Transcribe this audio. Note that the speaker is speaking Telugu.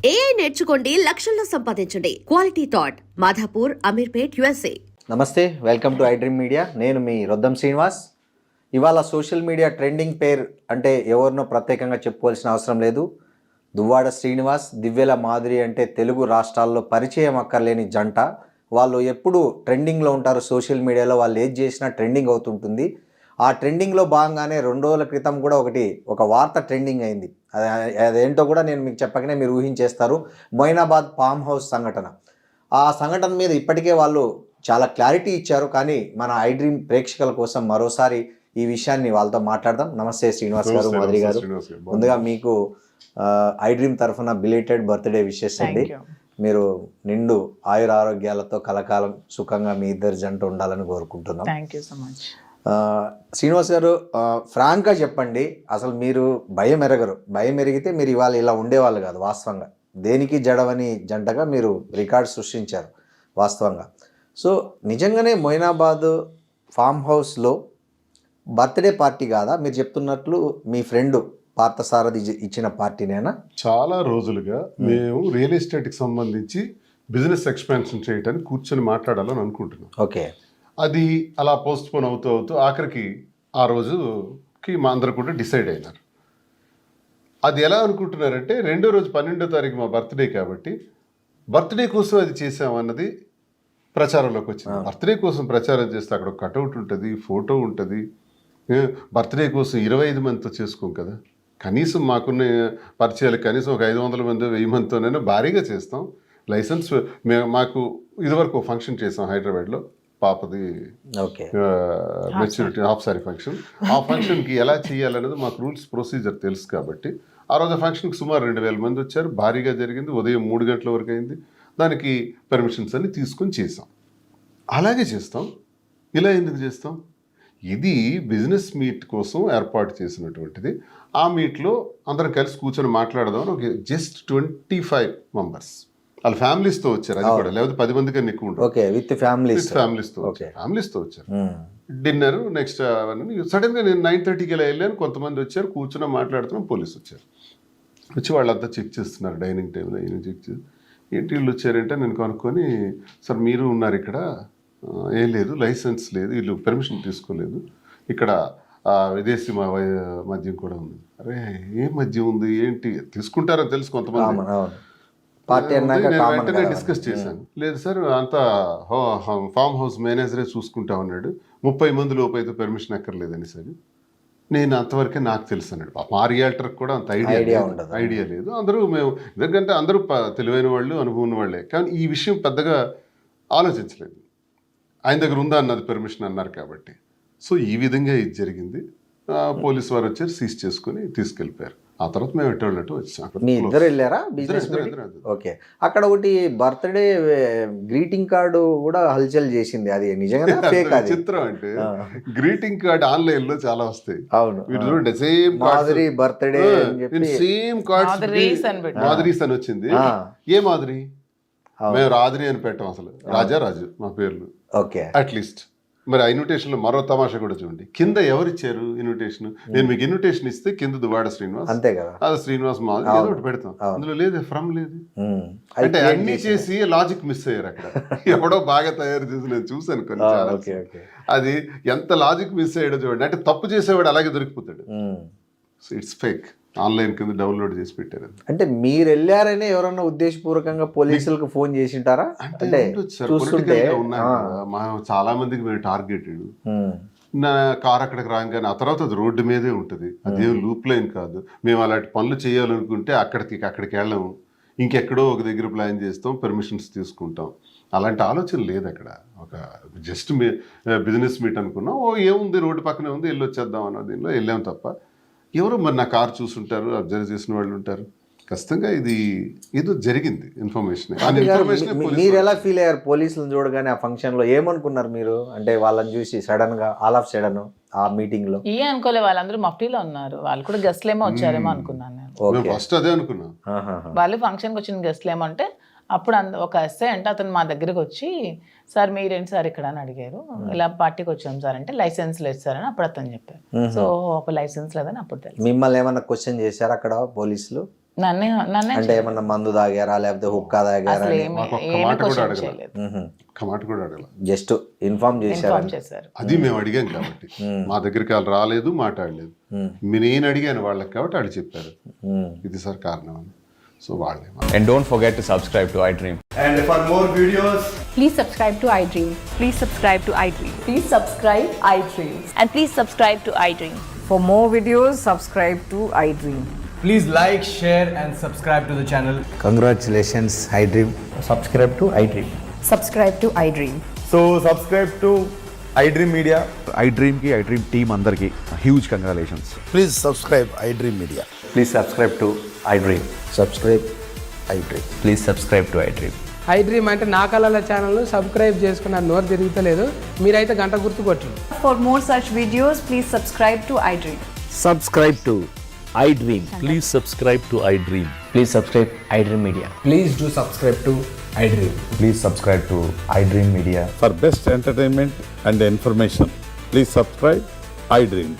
AI నేర్చుకోండి, లక్షల్లో సంపాదించండి. Quality thought Madhapur, Ameerpet, USA. నమస్తే, వెల్కమ్ టు ఐడ్రీమ్ మీడియా. నేను మీ రొద్దం శ్రీనివాస్. ఇవాళ సోషల్ మీడియా ట్రెండింగ్ పేర్ అంటే ఎవరినో ప్రత్యేకంగా చెప్పుకోవాల్సిన అవసరం లేదు. దువ్వాడ శ్రీనివాస్, దివ్యల మాధురి అంటే తెలుగు రాష్ట్రాల్లో పరిచయం అక్కర్లేని జంట. వాళ్ళు ఎప్పుడు ట్రెండింగ్లో ఉంటారు సోషల్ మీడియాలో. వాళ్ళు ఏది చేసినా ట్రెండింగ్ అవుతుంటుంది. ఆ ట్రెండింగ్లో భాగంగానే 2 రోజుల క్రితం కూడా ఒక వార్త ట్రెండింగ్ అయింది. అదేంటో కూడా నేను మీకు చెప్పకనే మీరు ఊహించేస్తారు. మొయినాబాద్ ఫామ్ హౌస్ సంఘటన. ఆ సంఘటన మీద ఇప్పటికే వాళ్ళు చాలా క్లారిటీ ఇచ్చారు. కానీ మన ఐడ్రీమ్ ప్రేక్షకుల కోసం మరోసారి ఈ విషయాన్ని వాళ్ళతో మాట్లాడదాం. నమస్తే శ్రీనివాస్ గారు, మాధురి గారు. ముందుగా మీకు ఐడ్రీమ్ తరఫున బిలేటెడ్ బర్త్డే విషెస్ అండి. మీరు నిండు ఆయుర ఆరోగ్యాలతో కలకాలం సుఖంగా మీ ఇద్దరు జంట ఉండాలని కోరుకుంటున్నాం. Thank you so much. Srinivas గారు, ఫ్రాంక్గా చెప్పండి, అసలు మీరు భయం ఎరగరు. భయం ఎరిగితే మీరు ఇవాళ ఇలా ఉండేవాళ్ళు కాదు. వాస్తవంగా దేనికి జడవని జంటగా మీరు రికార్డ్ సృష్టించారు వాస్తవంగా. సో నిజంగానే మొయినాబాద్ ఫామ్ హౌస్లో బర్త్డే పార్టీ కాదా మీరు చెప్తున్నట్లు? మీ ఫ్రెండ్ పార్థసారథి ఇచ్చిన పార్టీనేనా? చాలా రోజులుగా మేము రియల్ ఎస్టేట్కి సంబంధించి బిజినెస్ ఎక్స్పాన్షన్ చేయడానికి కూర్చొని మాట్లాడాలని అనుకుంటున్నాం. ఓకే. అది అలా పోస్ట్ పోన్ అవుతూ ఆఖరికి ఆ రోజుకి మా అందరు కూడా డిసైడ్ అయినారు. అది ఎలా అనుకుంటున్నారంటే, రెండో రోజు 12వ తారీఖు మా బర్త్డే కాబట్టి బర్త్డే కోసం అది చేసామన్నది ప్రచారంలోకి వచ్చింది. బర్త్డే కోసం ప్రచారం చేస్తే అక్కడ ఒక కటౌట్ ఉంటుంది, ఫోటో ఉంటుంది. బర్త్డే కోసం 25 మందితో చేసుకోం కదా. కనీసం మాకున్న పరిచయాలు కనీసం ఒక 500 మంది 1000 మందితోనైనా భారీగా చేస్తాం. లైసెన్స్ మాకు ఇదివరకు ఫంక్షన్ చేసాం హైదరాబాద్లో, పాపది మెచ్యూరిటీ హాఫ్ సారీ ఫంక్షన్. ఆ ఫంక్షన్కి ఎలా చేయాలనేది మాకు రూల్స్ ప్రొసీజర్ తెలుసు కాబట్టి ఆ రోజు ఫంక్షన్కి సుమారు 2000 మంది వచ్చారు. భారీగా జరిగింది. ఉదయం 3 గంటల వరకు అయింది. దానికి పర్మిషన్స్ అన్ని తీసుకొని చేసాం. అలాగే చేస్తాం. ఇలా ఎందుకు చేస్తాం? ఇది బిజినెస్ మీట్ కోసం ఏర్పాటు చేసినటువంటిది. ఆ మీట్లో అందరం కలిసి కూర్చొని మాట్లాడదాం. ఒక జస్ట్ 25 మెంబర్స్ వాళ్ళ ఫ్యామిలీస్తో వచ్చారు. అది కూడా లేకపోతే 10 మంది కన్నా ఎక్కువ ఉంటారు. ఫ్యామిలీస్తో వచ్చారు. డిన్నర్ నెక్స్ట్ సడన్గా నేను 9:30కి ఇలా వెళ్ళాను. కొంతమంది వచ్చారు, కూర్చున్నా మాట్లాడుతున్నాం. పోలీసు వచ్చారు. వచ్చి వాళ్ళంతా చెక్ చేస్తున్నారు డైనింగ్ టేబుల్. అయినా చెక్ చేసి ఏంటి వీళ్ళు వచ్చారంటే నేను కనుక్కొని, సార్ మీరు ఉన్నారు ఇక్కడ, ఏం లేదు, లైసెన్స్ లేదు, వీళ్ళు పర్మిషన్ తీసుకోలేదు, ఇక్కడ విదేశీ మద్యం కూడా ఉంది. అరే ఏం మద్యం ఉంది ఏంటి తీసుకుంటారని తెలుసు కొంతమంది. వెంటనే డిస్కస్ చేశాను. లేదు సార్, అంతా ఫామ్ హౌస్ మేనేజరే చూసుకుంటా ఉన్నాడు, 30 మంది లోపు అయితే పర్మిషన్ అక్కర్లేదని సార్. నేను అంతవరకే నాకు తెలుసు అన్నాడు. మా రియాల్టర్కి కూడా అంత ఐడియా లేదు. అందరూ మేము ఎందుకంటే అందరూ తెలివైన వాళ్ళు, అనుభవం ఉన్న వాళ్ళే. కానీ ఈ విషయం పెద్దగా ఆలోచించలేదు. ఆయన దగ్గర ఉందా అన్నది పర్మిషన్ అన్నారు కాబట్టి. సో ఈ విధంగా ఇది జరిగింది. పోలీసు వారు వచ్చారు, సీజ్ చేసుకుని తీసుకెళ్ళిపోయారు. ఆ తర్వాత మేము ఎట్టోళ్ళట్టు వచ్చాం. మీ ఇద్దరు వెళ్ళారా? ఓకే. అక్కడ ఒకటి బర్త్డే గ్రీటింగ్ కార్డు కూడా హల్చల్ చేసింది. అది నిజంగా చిత్రం అంటే గ్రీటింగ్ కార్డ్ ఆన్లైన్ లో చాలా వస్తాయి. అవును. Same Madhuri birthday same cards Madhuri's అని వచ్చింది. ఏ మాధురి? మేము రాధురి అని పెట్టాం. అసలు రాజు మా పేర్లు. ఓకే. అట్లీస్ట్ మరి ఆ ఇన్విటేషన్లో మరో తమాషా కూడా చూడండి. కింద ఎవరిచ్చారు ఇన్విటేషన్? నేను మీకు ఇన్విటేషన్ ఇస్తే కింద దువ్వాడ శ్రీనివాస్, అంతే కదా, అది శ్రీనివాస్ మాధురి ఏదో ఒకటి పెడతాం. అందులో లేదు, ఫ్రమ్ లేదు. అంటే అన్ని చేసి లాజిక్ మిస్ అయ్యారు అక్కడ. ఎవడో బాగా తయారు చేసి నేను చూసాను కొన్ని. అది ఎంత లాజిక్ మిస్ అయ్యాడో చూడండి. అంటే తప్పు చేసేవాడు అలాగే దొరికిపోతాడు. It's fake. ఆన్లైన్ కింద డౌన్లోడ్ చేసి పెట్టారు. అంటే మీరు వెళ్ళారనే ఎవరన్నా ఉద్దేశపూర్వకంగా పోలీసులకు ఫోన్ చేసింటారా? అంటే చాలా మందికి మేము టార్గెటెడ్. నా కార్ అక్కడికి రాగానే ఆ తర్వాత అది రోడ్డు మీదే ఉంటుంది. అదేం లూప్ లైన్ కాదు. మేము అలాంటి పనులు చేయాలనుకుంటే అక్కడికి వెళ్ళాము. ఇంకెక్కడో ఒక దగ్గర ప్లాన్ చేస్తాం, పర్మిషన్స్ తీసుకుంటాం. అలాంటి ఆలోచన లేదు అక్కడ. ఒక జస్ట్ బిజినెస్ మీట్ అనుకున్నాం. ఏముంది, రోడ్డు పక్కనే ఉంది, వెళ్ళొచ్చేద్దాం అన్న దీనిలో వెళ్ళాం తప్ప. ఎవరు మరి నా కారు చూసుంటారు, అబ్జర్వ్ చేసిన వాళ్ళు ఉంటారు. ఖచ్చితంగా ఇది ఏదో జరిగింది ఇన్ఫర్మేషన్. మీరు ఎలా ఫీల్ అయ్యారు పోలీసులను చూడగానే? ఆ ఫంక్షన్ లో ఏమనుకున్నారు మీరు? అంటే వాళ్ళని చూసి సడన్ గా ఆల్ ఆఫ్ సడన్ ఆ మీటింగ్ లో ఏ అనుకోలే, వాళ్ళందరూ మఫ్టీలో ఉన్నారు. వాళ్ళు కూడా గెస్ట్లు ఏమో వచ్చారేమో అనుకున్నాను నేను. ఫస్ట్ అదే అనుకున్నా. వాళ్ళు ఫంక్షన్కి వచ్చిన గెస్ట్లు ఏమో అంటే అప్పుడు ఒక ఎస్ఐ అంటే అతను మా దగ్గరకు వచ్చి, సార్ మీరేంటి సార్ ఇక్కడ అని అడిగారు. ఇలా పార్టీకి వచ్చాం సార్ అంటే లైసెన్స్ లేదు సార్ అని అప్పుడు అతను చెప్పారు. సో అప్పుడు లైసెన్స్ లేదని అప్పుడు తెలుసు. మిమ్మల్ని ఏమన్నా క్వశ్చన్ చేశారు అక్కడ పోలీసులు? నన్నే అంటే ఏమన్నా మందు తాగారా లేకపోతే హుక్కా తాగారా అసలు అని ఏమి మాకు ఒక్క ఏమి మాట కూడా క్వశ్చన్ అడగలేదు. చేయలేదు. ఒక్క మాట కూడా అడగల. జస్ట్ ఇన్ఫార్మ్ చేశారు ఇన్ఫార్మ్ చేశారు. అది మేము అడిగాం కాబట్టి మా దగ్గరికి వాళ్ళు రాలేదు, మాట్లాడలేదు. నేను అడిగాను వాళ్ళకి కాబట్టి వాళ్ళు చెప్పారు ఇది సార్ కారణం అని. సో వాళ్ళే And don't forget to subscribe to iDream. And for more videos, Please subscribe to iDream. Please subscribe to iDream. Please subscribe iDream. And please subscribe to iDream. For more videos, subscribe to iDream. please like, share, and subscribe to the channel. Congratulations, iDream. Subscribe to iDream. Subscribe to iDream. So, subscribe to iDream Media. iDream ki iDream team andarki huge congratulations. Please subscribe iDream Media. Please subscribe to iDream. Subscribe iDream. Please subscribe to iDream. iDream అంటే నా కళల ఛానల్ సబ్స్క్రైబ్ చేసుకున్న నోరు తిరుగుతలేదు, మీరైతే గంట గుర్తు కొట్టండి. For more such videos, please subscribe to iDream. Subscribe to iDream. Please subscribe to iDream. Please subscribe iDream Media. Please do subscribe to iDream. Please subscribe to iDream Media. For best entertainment and information, please subscribe iDream.